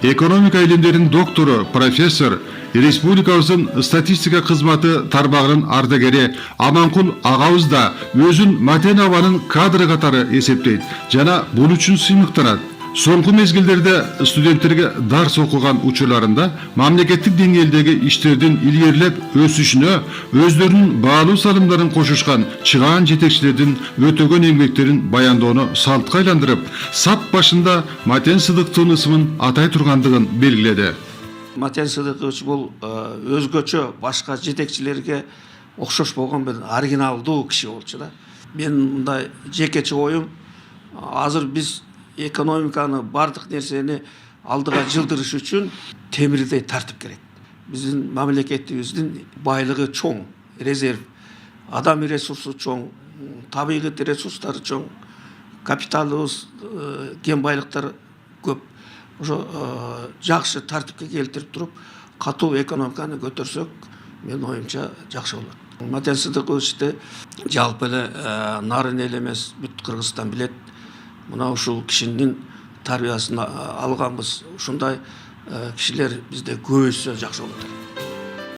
Ekonomika ilimlerinin doktoru, professor, Respublikabыздын статистика кызматы тармагынын ардагери Аманкул агабыз да өзүн Матен абанын кадры катары эсептейт жана бул үчүн сыймыктанат. Соңку мезгилдерде студенттерге дарс окуган учурларында мамлекеттик деңгээлдеги иштердин илгерилеп өсүшүнө өздөрүнүн баалуу салымдарын кошушкан чыгаан жетекчилердин өтөгөн эмгектерин баяндоону салтка айландырып, сап башында Матен Сыдыктын ысымын атай тургандыгын белгиледи. Матен Сыдыкович бул өзгөчө башка жетекчилерге окшош болгон бир оригиналдуу киши болчу да. Мен мындай жекече оюм, азыр биз экономиканы бардык нерсени алдыга жылдырыш үчүн темирдей тартып керек. Биздин мамлекетибиздин байлыгы чоң, резерв, адам ресурсу чоң, табигый ресурстары чоң, капиталыбыз, кен байлыктар көп. Ошо жакшы тартипке келтирип туруп, катуу экономиканы көтөрсөк, мен оюмча жакшы болот. Матен Сыдыковичти жалпы эле нарын эл эмес, бүт Кыргызстан билет. Мына ушул кишинин тарбиясын алганбыз. Ушундай кишилер бизде көбөйсө жакшы болот.